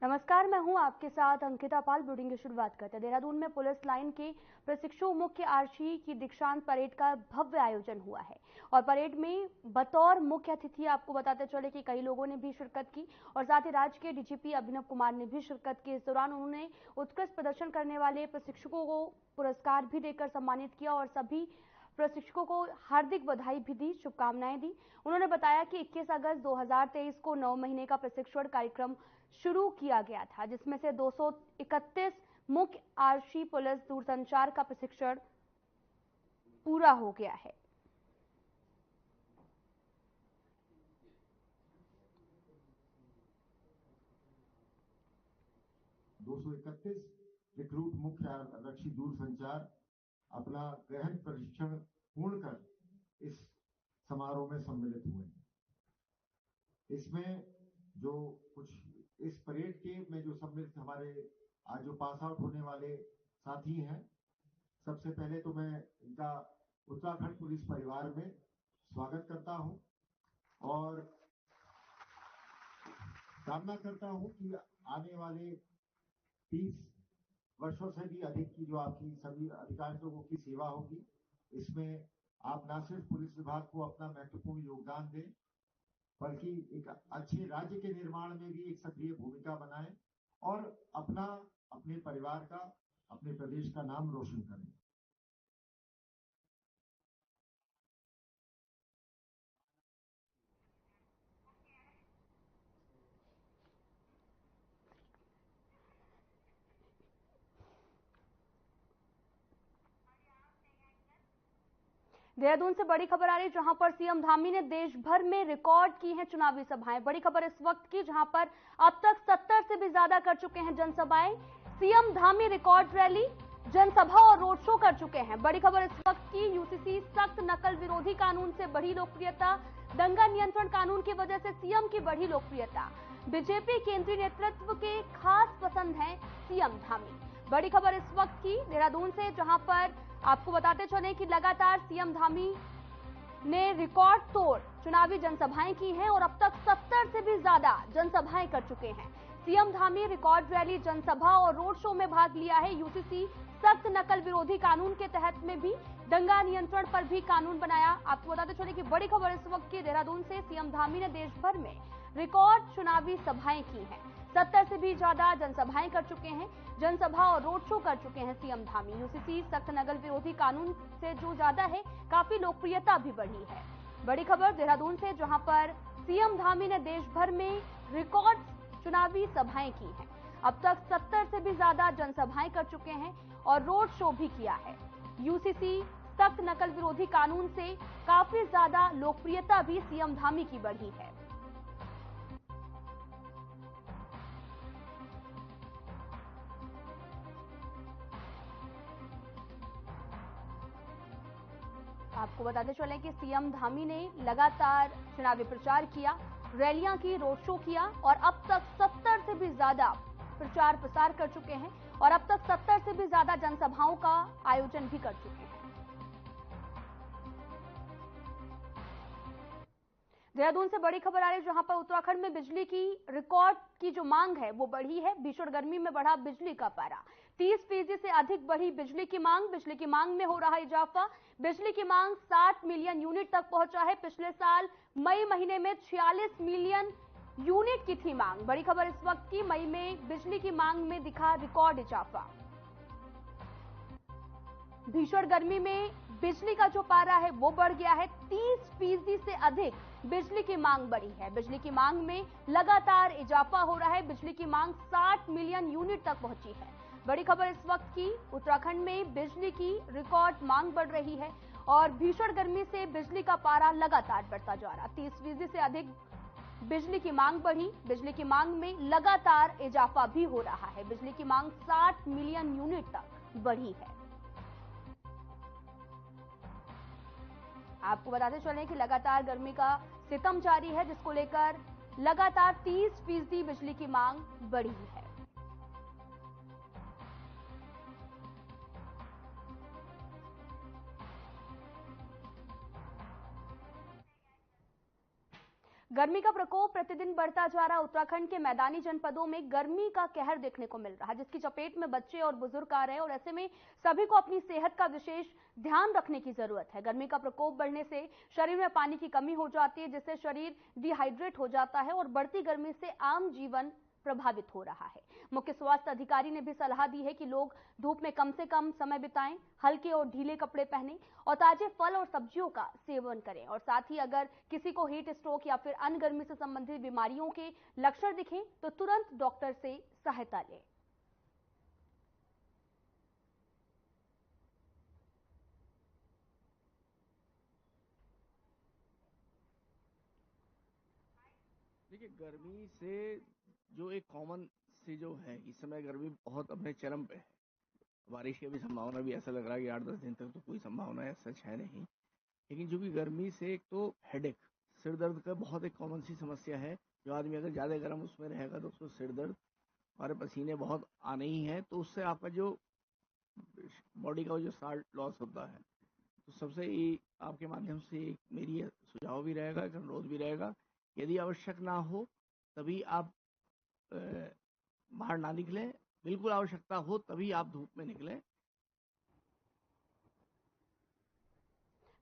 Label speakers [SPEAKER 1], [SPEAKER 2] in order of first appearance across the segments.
[SPEAKER 1] नमस्कार, मैं हूं आपके साथ अंकिता पाल। ब्रीडिंग की शुरुआत करते हैं। देहरादून में पुलिस लाइन के प्रशिक्षु मुख्य आरक्षी की दीक्षांत परेड का भव्य आयोजन हुआ है और परेड में बतौर मुख्य अतिथि आपको बताते चले कि कई लोगों ने भी शिरकत की और साथ ही राज्य के डीजीपी अभिनव कुमार ने भी शिरकत की। इस दौरान उन्होंने उत्कृष्ट प्रदर्शन करने वाले प्रशिक्षकों को पुरस्कार भी देकर सम्मानित किया और सभी प्रशिक्षकों को हार्दिक बधाई भी दी, शुभकामनाएं दी। उन्होंने बताया कि 21 अगस्त 2023 को 9 महीने का प्रशिक्षण कार्यक्रम शुरू किया गया था, जिसमें से 231 मुख्य आरक्षी पुलिस दूरसंचार का प्रशिक्षण पूरा हो गया है।
[SPEAKER 2] रिक्रूट मुख्य आरक्षी दूरसंचार अपना गहन प्रशिक्षण पूर्ण कर इस समारोह में सम्मिलित हुए। इसमें जो कुछ इस परेड के में जो सम्मिलित हमारे आज जो पास आउट होने वाले साथी हैं, सबसे पहले तो मैं इनका उत्तराखंड पुलिस परिवार में स्वागत करता हूं और कामना करता हूं कि आने वाले 30 वर्षों से भी अधिक की जो आपकी सभी अधिकारी लोगों की सेवा होगी, इसमें आप न सिर्फ पुलिस विभाग को अपना महत्वपूर्ण योगदान दें, बल्कि एक अच्छे राज्य के निर्माण में भी एक सक्रिय भूमिका बनाएं और अपने परिवार का, अपने प्रदेश का नाम रोशन करें।
[SPEAKER 1] देहरादून से बड़ी खबर आ रही है, जहां पर सीएम धामी ने देश भर में रिकॉर्ड की हैं चुनावी सभाएं। बड़ी खबर इस वक्त की, जहां पर अब तक 70 से भी ज्यादा कर चुके हैं जनसभाएं। सीएम धामी रिकॉर्ड रैली, जनसभा और रोड शो कर चुके हैं। बड़ी खबर इस वक्त की, यूसीसी सख्त नकल विरोधी कानून से बढ़ी लोकप्रियता, दंगा नियंत्रण कानून की वजह से सीएम की बढ़ी लोकप्रियता, बीजेपी केंद्रीय नेतृत्व के खास पसंद हैं सीएम धामी। बड़ी खबर इस वक्त की देहरादून से, जहां पर आपको बताते चले कि लगातार सीएम धामी ने रिकॉर्ड तोड़ चुनावी जनसभाएं की हैं और अब तक 70 से भी ज्यादा जनसभाएं कर चुके हैं। सीएम धामी रिकॉर्ड रैली, जनसभा और रोड शो में भाग लिया है। यूसीसी सख्त नकल विरोधी कानून के तहत में भी दंगा नियंत्रण पर भी कानून बनाया। आपको बताते चले कि बड़ी खबर इस वक्त की देहरादून से, सीएम धामी ने देश भर में रिकॉर्ड चुनावी सभाएं की हैं। 70 से भी ज्यादा जनसभाएं कर चुके हैं, जनसभा और रोड शो कर चुके हैं सीएम धामी। यूसीसी सख्त नकल विरोधी कानून से जो ज्यादा है, काफी लोकप्रियता भी बढ़ी है। बड़ी खबर देहरादून से, जहां पर सीएम धामी ने देश भर में रिकॉर्ड चुनावी सभाएं की हैं। अब तक 70 से भी ज्यादा जनसभाएं कर चुके हैं और रोड शो भी किया है। यूसीसी सख्त नकल विरोधी कानून से काफी ज्यादा लोकप्रियता भी सीएम धामी की बढ़ी है। आपको बताते चलें कि सीएम धामी ने लगातार चुनावी प्रचार किया, रैलियां की, रोड शो किया और अब तक 70 से भी ज्यादा प्रचार प्रसार कर चुके हैं और अब तक 70 से भी ज्यादा जनसभाओं का आयोजन भी कर चुके हैं। देहरादून से बड़ी खबर आ रही है, जहां पर उत्तराखंड में बिजली की रिकॉर्ड की जो मांग है वो बढ़ी है। भीषण गर्मी में बढ़ा बिजली का पारा, 30% से अधिक बढ़ी बिजली की मांग। बिजली की मांग में हो रहा इजाफा, बिजली की मांग 60 मिलियन यूनिट तक पहुंचा है। पिछले साल मई महीने में 46 मिलियन यूनिट की थी मांग। बड़ी खबर इस वक्त की, मई में बिजली की मांग में दिखा रिकॉर्ड इजाफा। भीषण गर्मी में बिजली का जो पारा है वो बढ़ गया है, 30% से अधिक बिजली की मांग बढ़ी है। बिजली की मांग में लगातार इजाफा हो रहा है। बिजली की मांग 60 मिलियन यूनिट तक पहुंची है। बड़ी खबर इस वक्त की, उत्तराखंड में बिजली की रिकॉर्ड मांग बढ़ रही है और भीषण गर्मी से बिजली का पारा लगातार बढ़ता जा रहा। 30% से अधिक बिजली की मांग बढ़ी। बिजली की मांग में लगातार इजाफा भी हो रहा है। बिजली की मांग 60 मिलियन यूनिट तक बढ़ी है। आपको बताते चलें कि लगातार गर्मी का सितम जारी है, जिसको लेकर लगातार 30% बिजली की मांग बढ़ी है। गर्मी का प्रकोप प्रतिदिन बढ़ता जा रहा। उत्तराखंड के मैदानी जनपदों में गर्मी का कहर देखने को मिल रहा है, जिसकी चपेट में बच्चे और बुजुर्ग आ रहे हैं और ऐसे में सभी को अपनी सेहत का विशेष ध्यान रखने की जरूरत है। गर्मी का प्रकोप बढ़ने से शरीर में पानी की कमी हो जाती है, जिससे शरीर डिहाइड्रेट हो जाता है और बढ़ती गर्मी से आम जीवन प्रभावित हो रहा है। मुख्य स्वास्थ्य अधिकारी ने भी सलाह दी है कि लोग धूप में कम से कम समय बिताएं, हल्के और ढीले कपड़े पहनें और ताजे फल और सब्जियों का सेवन करें। और साथ ही अगर किसी को हीट स्ट्रोक या फिर अन्य गर्मी से संबंधित बीमारियों के लक्षण दिखें तो तुरंत डॉक्टर से सहायता लें।
[SPEAKER 3] देखिए, गर्मी से जो एक कॉमन सी जो है, इस समय गर्मी बहुत अपने चरम पे है। बारिश की भी संभावना भी ऐसा लग रहा है कि 8-10 दिन तक तो कोई संभावना है, सच है नहीं। लेकिन जो कि गर्मी से एक तो हेडेक, सिर दर्द का बहुत एक कॉमन सी समस्या है। जो आदमी अगर ज़्यादा गर्म उसमें रहेगा तो उसको सिर दर्द और पसीने बहुत आने ही हैं, तो उससे आपका जो बॉडी का जो साल्ट लॉस होता है, तो सबसे ये आपके माध्यम से मेरी ये सुझाव भी रहेगा, एक अनुरोध भी रहेगा, यदि आवश्यक ना हो तभी आप बाहर ना निकलें। बिल्कुल आवश्यकता हो तभी आप धूप में निकलें।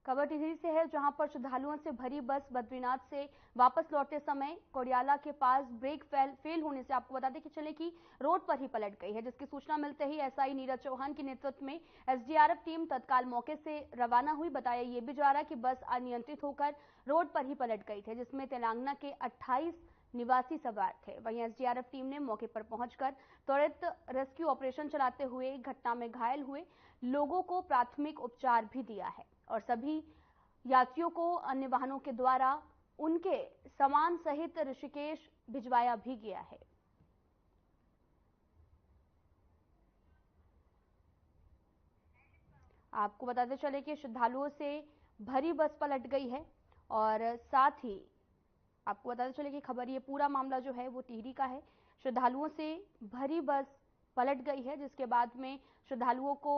[SPEAKER 1] खबर टिहरी से है, जहां पर श्रद्धालुओं से भरी बस बद्रीनाथ से वापस लौटते समय कोडियाला के पास ब्रेक फेल होने से आपको बताते चले कि रोड पर ही पलट गई है, जिसकी सूचना मिलते ही एसआई नीरज चौहान के नेतृत्व में एसडीआरएफ टीम तत्काल मौके से रवाना हुई। बताया ये भी जा रहा है कि बस अनियंत्रित होकर रोड पर ही पलट गई थी, जिसमें तेलंगाना के 28 निवासी सवार थे। वहीं एसडीआरएफ टीम ने मौके पर पहुंचकर त्वरित रेस्क्यू ऑपरेशन चलाते हुए घटना में घायल हुए लोगों को प्राथमिक उपचार भी दिया है और सभी यात्रियों को अन्य वाहनों के द्वारा उनके सामान सहित ऋषिकेश भिजवाया भी गया है। आपको बताते चले कि श्रद्धालुओं से भरी बस पलट गई है और साथ ही आपको बताते चले कि खबर, ये पूरा मामला जो है वो टिहरी का है। श्रद्धालुओं से भरी बस पलट गई है, जिसके बाद में श्रद्धालुओं को,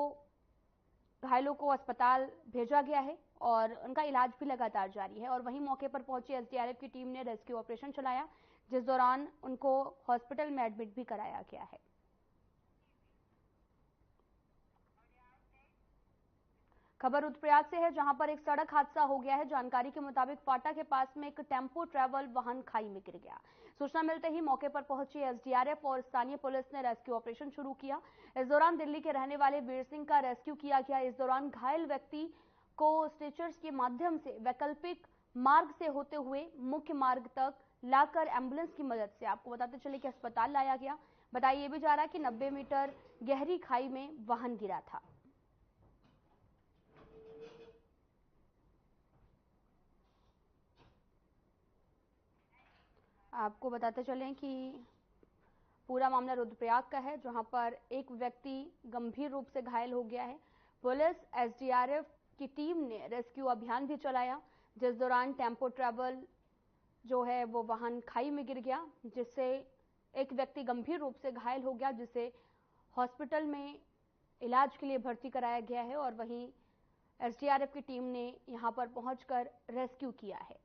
[SPEAKER 1] घायलों को अस्पताल भेजा गया है और उनका इलाज भी लगातार जारी है। और वहीं मौके पर पहुंची एसडीआरएफ की टीम ने रेस्क्यू ऑपरेशन चलाया, जिस दौरान उनको हॉस्पिटल में एडमिट भी कराया गया है। खबर रुद्रप्रयाग से है, जहां पर एक सड़क हादसा हो गया है। जानकारी के मुताबिक फाटा के पास में एक टेम्पो ट्रैवल वाहन खाई में गिर गया। सूचना मिलते ही मौके पर पहुंची एसडीआरएफ और स्थानीय पुलिस ने रेस्क्यू ऑपरेशन शुरू किया। इस दौरान दिल्ली के रहने वाले वीर सिंह का रेस्क्यू किया गया। इस दौरान घायल व्यक्ति को स्ट्रेचर्स के माध्यम से वैकल्पिक मार्ग से होते हुए मुख्य मार्ग तक लाकर एम्बुलेंस की मदद से आपको बताते चले कि अस्पताल लाया गया। बताया ये भी जा रहा है कि 90 मीटर गहरी खाई में वाहन गिरा था। आपको बताते चलें कि पूरा मामला रुद्रप्रयाग का है, जहां पर एक व्यक्ति गंभीर रूप से घायल हो गया है। पुलिस, एसडीआरएफ की टीम ने रेस्क्यू अभियान भी चलाया, जिस दौरान टेम्पो ट्रैवल जो है वो वाहन खाई में गिर गया, जिससे एक व्यक्ति गंभीर रूप से घायल हो गया, जिसे हॉस्पिटल में इलाज के लिए भर्ती कराया गया है। और वहीं एसडीआरएफ की टीम ने यहां पर पहुंचकर रेस्क्यू किया है।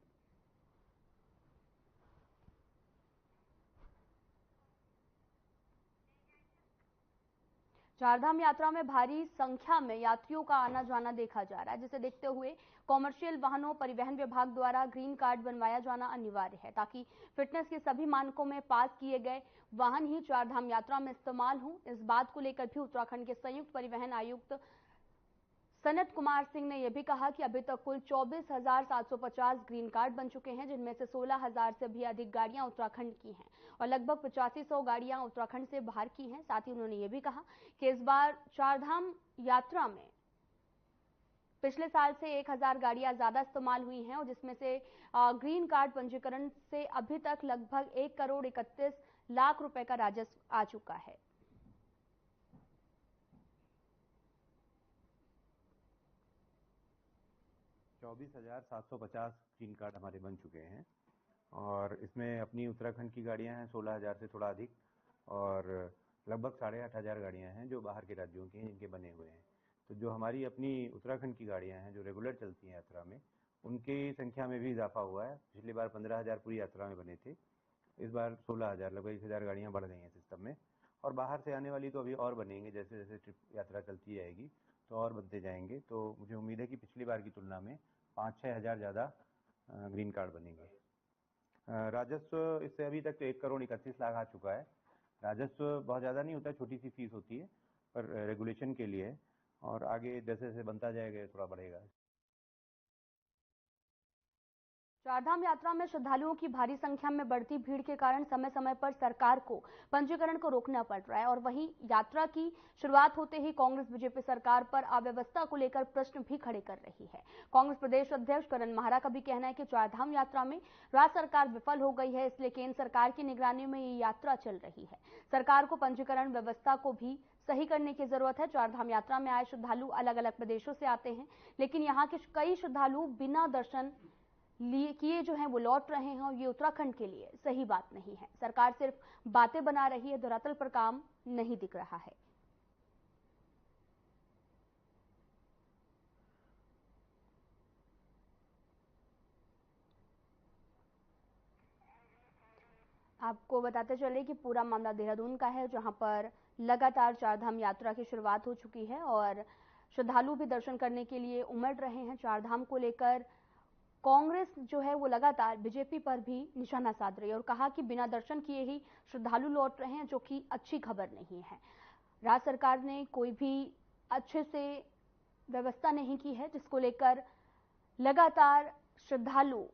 [SPEAKER 1] चारधाम यात्रा में भारी संख्या में यात्रियों का आना जाना देखा जा रहा है, जिसे देखते हुए कॉमर्शियल वाहनों परिवहन विभाग द्वारा ग्रीन कार्ड बनवाया जाना अनिवार्य है, ताकि फिटनेस के सभी मानकों में पास किए गए वाहन ही चारधाम यात्रा में इस्तेमाल हों। इस बात को लेकर भी उत्तराखंड के संयुक्त परिवहन आयुक्त सनत कुमार सिंह ने यह भी कहा कि अभी तक कुल 24,750 ग्रीन कार्ड बन चुके हैं, जिनमें से 16,000 से भी अधिक गाड़ियां उत्तराखंड की हैं और लगभग 8500 गाड़ियां उत्तराखंड से बाहर की हैं। साथ ही उन्होंने ये भी कहा कि इस बार चारधाम यात्रा में पिछले साल से 1000 गाड़ियां ज्यादा इस्तेमाल हुई हैं और जिसमें से ग्रीन कार्ड पंजीकरण से अभी तक लगभग 1 करोड़ 31 लाख रुपए का राजस्व आ चुका है।
[SPEAKER 4] 24,750 ग्रीन कार्ड हमारे बन चुके हैं और इसमें अपनी उत्तराखंड की गाड़ियां हैं 16,000 से थोड़ा अधिक और लगभग 8,500 गाड़ियां हैं जो बाहर के राज्यों की हैं, जिनके बने हुए हैं। तो जो हमारी अपनी उत्तराखंड की गाड़ियां हैं जो रेगुलर चलती हैं यात्रा में, उनकी संख्या में भी इजाफा हुआ है। पिछली बार 15,000 पूरी यात्रा में बने थे, इस बार 16,000, लगभग 1,000 गाड़ियाँ बढ़ गई हैं सिस्टम में। और बाहर से आने वाली तो अभी और बनेंगे, जैसे जैसे ट्रिप यात्रा चलती जाएगी तो और बनते जाएंगे। तो मुझे उम्मीद है कि पिछली बार की तुलना में 5-6 हज़ार ज़्यादा ग्रीन कार्ड बनेंगे। राजस्व इससे अभी तक 1 करोड़ 31 लाख आ चुका है। राजस्व बहुत ज़्यादा नहीं होता है, छोटी सी फीस होती है, पर रेगुलेशन के लिए है, और आगे जैसे जैसे बनता जाएगा थोड़ा बढ़ेगा।
[SPEAKER 1] चारधाम यात्रा में श्रद्धालुओं की भारी संख्या में बढ़ती भीड़ के कारण समय समय पर सरकार को पंजीकरण को रोकना पड़ रहा है और वहीं यात्रा की शुरुआत होते ही कांग्रेस बीजेपी सरकार पर अव्यवस्था को लेकर प्रश्न भी खड़े कर रही है। कांग्रेस प्रदेश अध्यक्ष करण माहरा का भी कहना है कि चारधाम यात्रा में राज्य सरकार विफल हो गई है, इसलिए केंद्र सरकार की निगरानी में ये यात्रा चल रही है। सरकार को पंजीकरण व्यवस्था को भी सही करने की जरूरत है। चारधाम यात्रा में आए श्रद्धालु अलग अलग प्रदेशों से आते हैं, लेकिन यहाँ के कई श्रद्धालु बिना दर्शन किए जो हैं वो लौट रहे हैं और ये उत्तराखंड के लिए सही बात नहीं है। सरकार सिर्फ बातें बना रही है, धरातल पर काम नहीं दिख रहा है। आपको बताते चले कि पूरा मामला देहरादून का है, जहां पर लगातार चारधाम यात्रा की शुरुआत हो चुकी है और श्रद्धालु भी दर्शन करने के लिए उमड़ रहे हैं। चारधाम को लेकर कांग्रेस जो है वो लगातार बीजेपी पर भी निशाना साध रही है और कहा कि बिना दर्शन किए ही श्रद्धालु लौट रहे हैं, जो कि अच्छी खबर नहीं है। राज्य सरकार ने कोई भी अच्छे से व्यवस्था नहीं की है, जिसको लेकर लगातार श्रद्धालु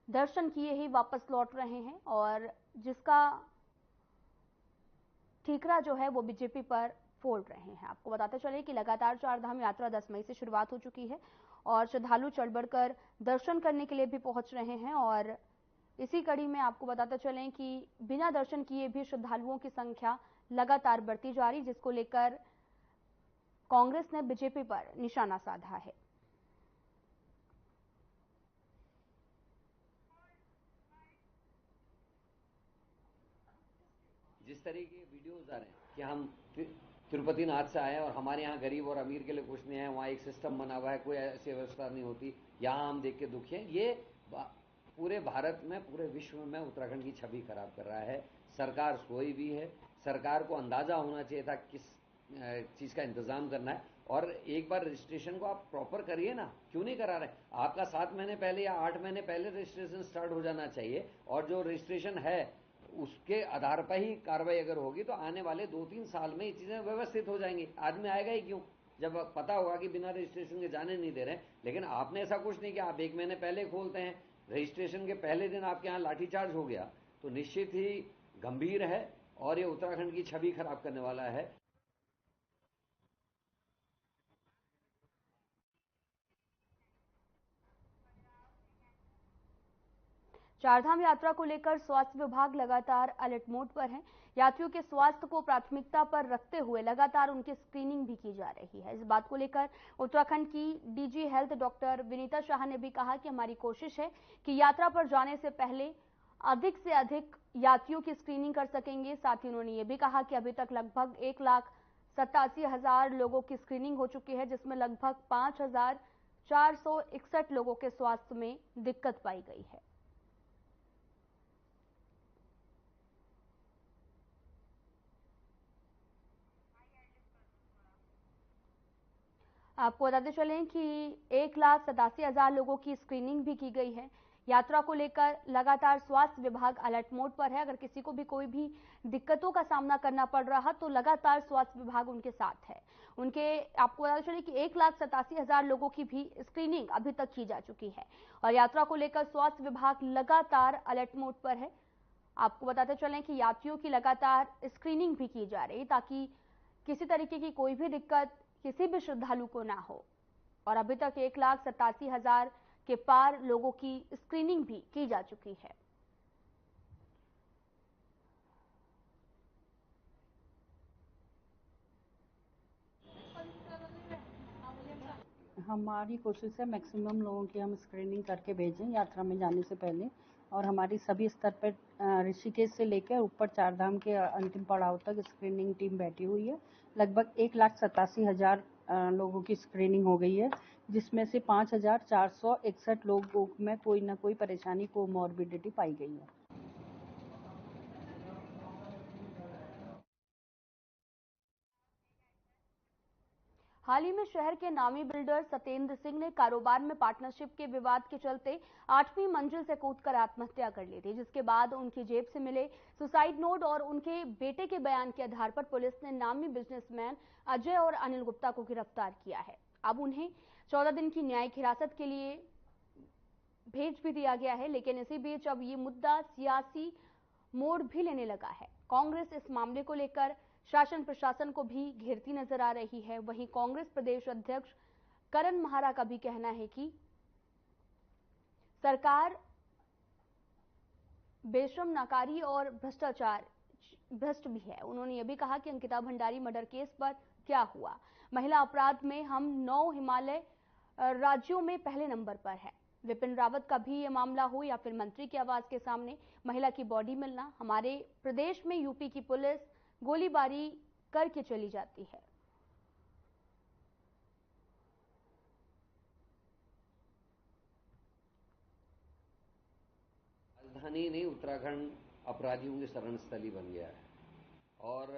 [SPEAKER 1] दर्शन किए ही वापस लौट रहे हैं और जिसका ठीकरा जो है वो बीजेपी पर फोड़ रहे हैं। आपको बताते चले कि लगातार चारधाम यात्रा 10 मई से शुरुआत हो चुकी है और श्रद्धालु चढ़ बढ़कर दर्शन करने के लिए भी पहुंच रहे हैं और इसी कड़ी में आपको बताते चलें कि बिना दर्शन किए भी श्रद्धालुओं की संख्या लगातार बढ़ती जा रही, जिसको लेकर कांग्रेस ने बीजेपी पर निशाना साधा है।
[SPEAKER 5] जिस तरह के वीडियोज आ रहे हैं कि हम तिरुपति नाथ से आए और हमारे यहाँ गरीब और अमीर के लिए कुछ नहीं है, वहाँ एक सिस्टम बना हुआ है, कोई ऐसी व्यवस्था नहीं होती, यहाँ हम देख के दुखी हैं, ये पूरे भारत में, पूरे विश्व में उत्तराखंड की छवि खराब कर रहा है। सरकार सोई भी है, सरकार को अंदाजा होना चाहिए था किस चीज का इंतजाम करना है। और एक बार रजिस्ट्रेशन को आप प्रॉपर करिए ना, क्यों नहीं करा रहे? आपका 7 महीने पहले या 8 महीने पहले रजिस्ट्रेशन स्टार्ट हो जाना चाहिए और जो रजिस्ट्रेशन है उसके आधार पर ही कार्रवाई अगर होगी तो आने वाले 2-3 साल में ये चीजें व्यवस्थित हो जाएंगी। आदमी आएगा ही क्यों जब पता होगा कि बिना रजिस्ट्रेशन के जाने नहीं दे रहे हैं। लेकिन आपने ऐसा कुछ नहीं किया, आप 1 महीने पहले खोलते हैं, रजिस्ट्रेशन के पहले दिन आपके यहाँ लाठीचार्ज हो गया, तो निश्चित ही गंभीर है और ये उत्तराखंड की छवि खराब करने वाला है।
[SPEAKER 1] चारधाम यात्रा को लेकर स्वास्थ्य विभाग लगातार अलर्ट मोड पर है। यात्रियों के स्वास्थ्य को प्राथमिकता पर रखते हुए लगातार उनकी स्क्रीनिंग भी की जा रही है। इस बात को लेकर उत्तराखंड की DG health doctor Vinita Shah ने भी कहा कि हमारी कोशिश है कि यात्रा पर जाने से पहले अधिक से अधिक यात्रियों की स्क्रीनिंग कर सकेंगे। साथ ही उन्होंने ये भी कहा कि अभी तक लगभग 1,87,000 लोगों की स्क्रीनिंग हो चुकी है, जिसमें लगभग 5,461 लोगों के स्वास्थ्य में दिक्कत पाई गई है। आपको बताते चलें कि 1,87,000 लोगों की स्क्रीनिंग भी की गई है। यात्रा को लेकर लगातार स्वास्थ्य विभाग अलर्ट मोड पर है। अगर किसी को भी कोई भी दिक्कतों का सामना करना पड़ रहा तो लगातार स्वास्थ्य विभाग उनके साथ है। आपको बताते चले कि 1,87,000 लोगों की भी स्क्रीनिंग अभी तक की जा चुकी है और यात्रा को लेकर स्वास्थ्य विभाग लगातार अलर्ट मोड पर है। आपको बताते चलें कि यात्रियों की लगातार स्क्रीनिंग भी की जा रही ताकि किसी तरीके की कोई भी दिक्कत किसी भी श्रद्धालु को ना हो और अभी तक 1,87,000 के पार लोगों की स्क्रीनिंग भी की जा चुकी है।
[SPEAKER 6] हमारी कोशिश है मैक्सिमम लोगों की हम स्क्रीनिंग करके भेजें यात्रा में जाने से पहले और हमारी सभी स्तर पर ऋषिकेश से लेकर ऊपर चारधाम के अंतिम पड़ाव तक स्क्रीनिंग टीम बैठी हुई है। लगभग 1,87,000 लोगों की स्क्रीनिंग हो गई है, जिसमें से 5,461 लोगों में कोई ना कोई परेशानी, कोमॉर्बिडिटी पाई गई है।
[SPEAKER 1] हाल ही में शहर के नामी बिल्डर सत्येंद्र सिंह ने कारोबार में पार्टनरशिप के विवाद के चलते 8वीं मंजिल से कूदकर आत्महत्या कर ली थी, जिसके बाद उनकी जेब से मिले सुसाइड नोट और उनके बेटे के बयान के आधार पर पुलिस ने नामी बिजनेसमैन अजय और अनिल गुप्ता को गिरफ्तार किया है। अब उन्हें 14 दिन की न्यायिक हिरासत के लिए भेज भी दिया गया है, लेकिन इसी बीच अब ये मुद्दा सियासी मोड़ भी लेने लगा है। कांग्रेस इस मामले को लेकर शासन प्रशासन को भी घेरती नजर आ रही है। वहीं कांग्रेस प्रदेश अध्यक्ष करण महारा का भी कहना है कि सरकार बेशरम, नाकारी और भ्रष्ट भी है। उन्होंने यह भी कहा कि अंकिता भंडारी मर्डर केस पर क्या हुआ। महिला अपराध में हम 9 हिमालय राज्यों में पहले नंबर पर है। विपिन रावत का भी ये मामला हो या फिर मंत्री की आवाज के सामने महिला की बॉडी मिलना, हमारे प्रदेश में यूपी की पुलिस गोलीबारी करके चली जाती है।
[SPEAKER 5] राजधानी नहीं, उत्तराखंड अपराधियों की शरण स्थली बन गया है। और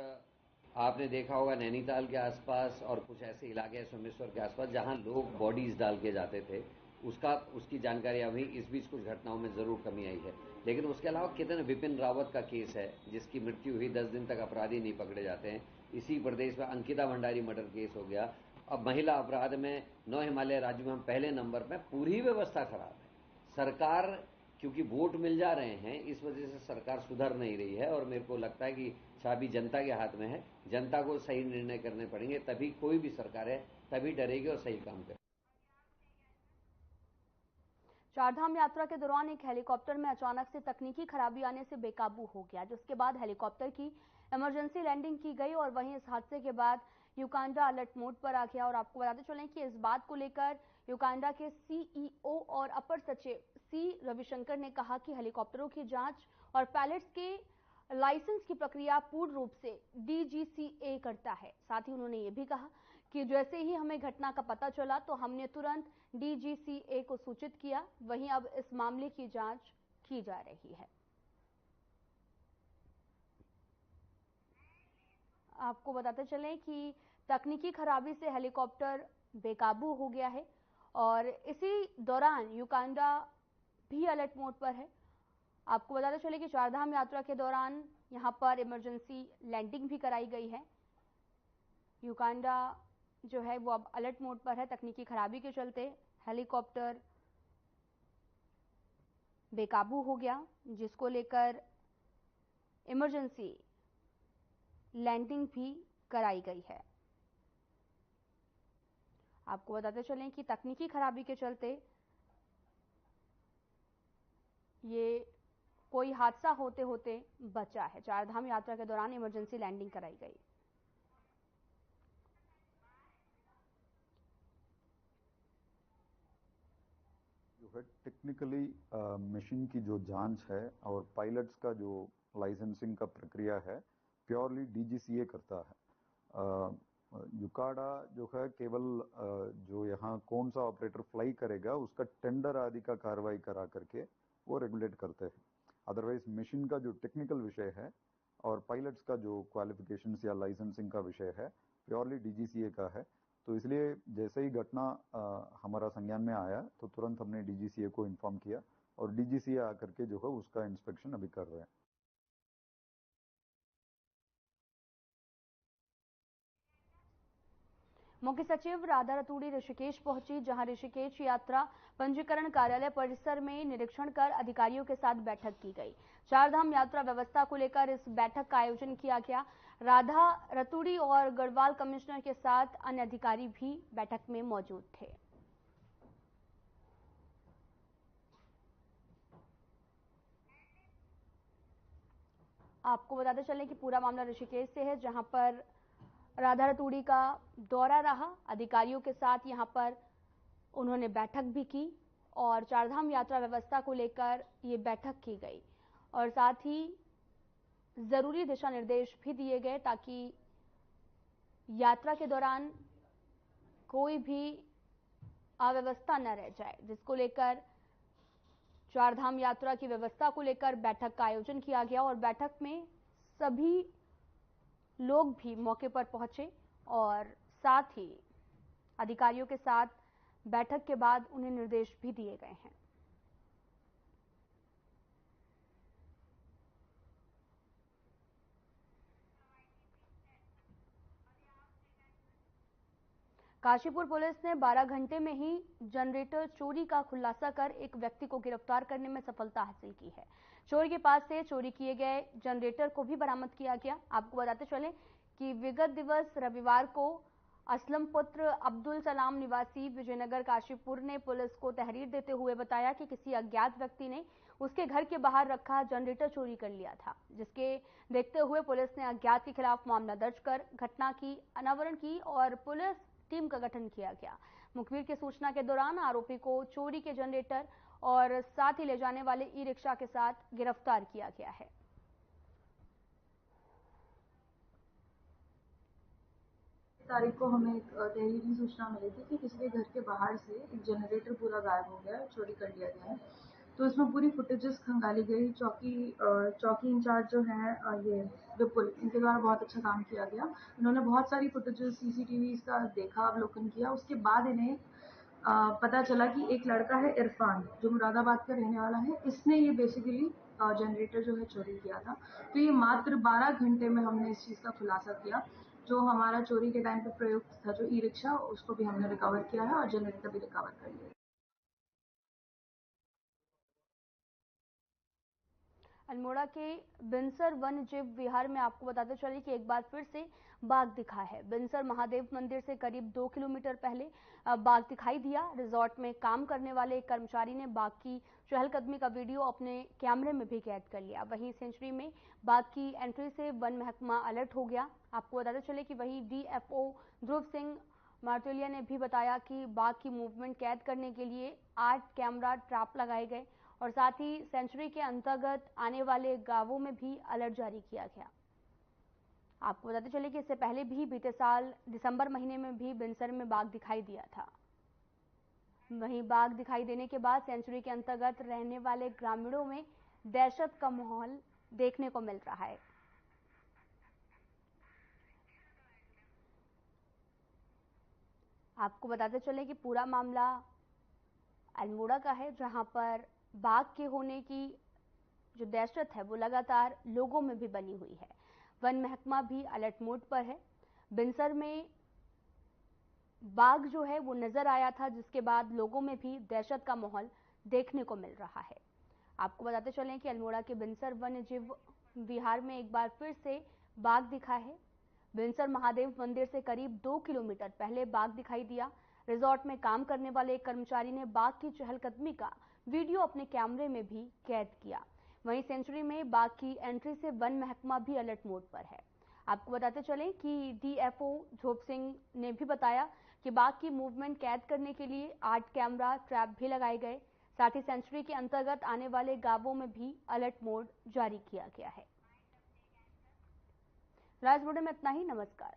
[SPEAKER 5] आपने देखा होगा नैनीताल के आसपास और कुछ ऐसे इलाके हैं सोमेश्वर के आसपास जहां लोग बॉडीज डाल के जाते थे, उसकी जानकारी अभी इस बीच कुछ घटनाओं में जरूर कमी आई है। लेकिन उसके अलावा कितने विपिन रावत का केस है जिसकी मृत्यु हुई, 10 दिन तक अपराधी नहीं पकड़े जाते हैं। इसी प्रदेश में अंकिता भंडारी मर्डर केस हो गया। अब महिला अपराध में 9 हिमालय राज्यों में हम पहले नंबर पर। पूरी व्यवस्था खराब है। सरकार क्योंकि वोट मिल जा रहे हैं, इस वजह से सरकार सुधर नहीं रही है। और मेरे को लगता है कि चाबी जनता के हाथ में है। जनता को सही निर्णय करने पड़ेंगे, तभी कोई भी सरकार है तभी डरेगी और सही काम करेगी।
[SPEAKER 1] चारधाम यात्रा के दौरान एक हेलीकॉप्टर में अचानक से तकनीकी खराबी आने से बेकाबू हो गया, जिसके बाद हेलीकॉप्टर की इमरजेंसी लैंडिंग की गई और वहीं इस हादसे के बाद युगांडा अलर्ट मोड पर आ गया। और आपको बताते चलें कि इस बात को लेकर युगांडा के सीईओ और अपर सचिव सी रविशंकर ने कहा कि हेलीकॉप्टरों की जांच और पायलट्स के लाइसेंस की प्रक्रिया पूर्ण रूप से डीजीसीए करता है। साथ ही उन्होंने ये भी कहा कि जैसे ही हमें घटना का पता चला तो हमने तुरंत डीजीसीए को सूचित किया। वहीं अब इस मामले की जांच की जा रही है। आपको बताते चलें कि तकनीकी खराबी से हेलीकॉप्टर बेकाबू हो गया है और इसी दौरान युगांडा भी अलर्ट मोड पर है। आपको बताते चले कि चारधाम यात्रा के दौरान यहां पर इमरजेंसी लैंडिंग भी कराई गई है। युगांडा जो है वो अब अलर्ट मोड पर है। तकनीकी खराबी के चलते हेलीकॉप्टर बेकाबू हो गया, जिसको लेकर इमरजेंसी लैंडिंग भी कराई गई है। आपको बताते चलें कि तकनीकी खराबी के चलते ये कोई हादसा होते होते बचा है। चारधाम यात्रा के दौरान इमरजेंसी लैंडिंग कराई गई।
[SPEAKER 7] जो है टेक्निकली मशीन की जो जांच है और पायलट्स का जो लाइसेंसिंग का प्रक्रिया है प्योरली डीजीसीए करता है। युकाडा जो है केवल जो यहाँ कौन सा ऑपरेटर फ्लाई करेगा उसका टेंडर आदि का कार्रवाई करा करके वो रेगुलेट करते हैं। अदरवाइज मशीन का जो टेक्निकल विषय है और पायलट्स का जो क्वालिफिकेशंस या लाइसेंसिंग का विषय है प्योरली डीजीसीए का है। तो इसलिए जैसे ही घटना हमारा संज्ञान में आया तो तुरंत हमने डीजीसीए को इन्फॉर्म किया और डीजीसीए आकर के जो है उसका इंस्पेक्शन अभी कर रहे हैं।
[SPEAKER 1] मुख्य सचिव राधा रतूड़ी ऋषिकेश पहुंची, जहां ऋषिकेश यात्रा पंजीकरण कार्यालय परिसर में निरीक्षण कर अधिकारियों के साथ बैठक की गई। चारधाम यात्रा व्यवस्था को लेकर इस बैठक का आयोजन किया गया। राधा रतूड़ी और गढ़वाल कमिश्नर के साथ अन्य अधिकारी भी बैठक में मौजूद थे। आपको बताते चलें कि पूरा मामला ऋषिकेश से है, जहां पर राधा रतूड़ी का दौरा रहा। अधिकारियों के साथ यहां पर उन्होंने बैठक भी की और चारधाम यात्रा व्यवस्था को लेकर ये बैठक की गई और साथ ही जरूरी दिशा निर्देश भी दिए गए ताकि यात्रा के दौरान कोई भी अव्यवस्था न रह जाए, जिसको लेकर चारधाम यात्रा की व्यवस्था को लेकर बैठक का आयोजन किया गया और बैठक में सभी लोग भी मौके पर पहुंचे और साथ ही अधिकारियों के साथ बैठक के बाद उन्हें निर्देश भी दिए गए हैं। काशीपुर पुलिस ने 12 घंटे में ही जनरेटर चोरी का खुलासा कर एक व्यक्ति को गिरफ्तार करने में सफलता हासिल की है। चोर के पास से चोरी किए गए जनरेटर को भी बरामद किया गया। आपको बताते चले कि विगत दिवस रविवार को असलम पुत्र अब्दुल सलाम निवासी विजयनगर काशीपुर ने पुलिस को तहरीर देते हुए बताया कि किसी अज्ञात व्यक्ति ने उसके घर के बाहर रखा जनरेटर चोरी कर लिया था, जिसके देखते हुए पुलिस ने अज्ञात के खिलाफ मामला दर्ज कर घटना की अनावरण की और पुलिस टीम का गठन किया गया। मुखबिर की सूचना के दौरान आरोपी को चोरी के जनरेटर और साथ ही ले जाने वाले ई रिक्शा के साथ गिरफ्तार किया गया है।
[SPEAKER 8] तारीख को हमें एक तहरीरी सूचना मिली थी कि किसी के घर के बाहर से एक जनरेटर पूरा गायब हो गया है, चोरी कर लिया गया है। तो इसमें पूरी फुटेजेस खंगाली गई। चौकी इंचार्ज जो है ये विपुल, इनके द्वारा बहुत अच्छा काम किया गया। इन्होंने बहुत सारी फुटेजेस सीसीटीवी का देखा, अवलोकन किया। उसके बाद इन्हें पता चला कि एक लड़का है इरफान, जो मुरादाबाद का रहने वाला है। इसने ये बेसिकली जनरेटर जो है चोरी किया था। तो ये मात्र 12 घंटे में हमने इस चीज़ का खुलासा किया। जो हमारा चोरी के टाइम पे प्रयुक्त था जो ई रिक्शा, उसको भी हमने रिकवर किया है और जनरेटर भी रिकवर कर लिया।
[SPEAKER 1] अल्मोड़ा के बिनसर वन्य जीव विहार में आपको बताते चले कि एक बार फिर से बाघ दिखा है। बिनसर महादेव मंदिर से करीब 2 किलोमीटर पहले बाघ दिखाई दिया। रिजॉर्ट में काम करने वाले एक कर्मचारी ने बाघ की चहलकदमी का वीडियो अपने कैमरे में भी कैद कर लिया। वहीं सेंचुरी में बाघ की एंट्री से वन महकमा अलर्ट हो गया। आपको बताते चले कि वहीं डीएफओ ध्रुव सिंह मार्तोलिया ने भी बताया कि बाघ की मूवमेंट कैद करने के लिए 8 कैमरा ट्रैप लगाए गए और साथ ही सेंचुरी के अंतर्गत आने वाले गांवों में भी अलर्ट जारी किया गया। आपको बताते चले कि इससे पहले भी बीते साल दिसंबर महीने में भी बिनसर में बाघ दिखाई दिया था। वहीं बाघ दिखाई देने के बाद सेंचुरी के अंतर्गत रहने वाले ग्रामीणों में दहशत का माहौल देखने को मिल रहा है। आपको बताते चले कि पूरा मामला अल्मोड़ा का है, जहां पर बाघ के होने की जो दहशत है वो लगातार लोगों में भी बनी हुई है। वन महकमा भी अलर्ट मोड पर है। बिनसर में बाघ जो है वो नजर आया था, जिसके बाद लोगों में भी दहशत का माहौल देखने को मिल रहा है। आपको बताते चलें कि अल्मोड़ा के बिनसर वन्य जीव विहार में एक बार फिर से बाघ दिखा है। बिनसर महादेव मंदिर से करीब 2 किलोमीटर पहले बाघ दिखाई दिया। रिजॉर्ट में काम करने वाले एक कर्मचारी ने बाघ की चहलकदमी का वीडियो अपने कैमरे में भी कैद किया। वहीं सेंचुरी में बाघ की एंट्री से वन महकमा भी अलर्ट मोड पर है। आपको बताते चलें कि डीएफओ ध्रुव सिंह ने भी बताया कि बाघ की मूवमेंट कैद करने के लिए 8 कैमरा ट्रैप भी लगाए गए। साथ ही सेंचुरी के अंतर्गत आने वाले गांवों में भी अलर्ट मोड जारी किया गया है। राज में इतना ही। नमस्कार।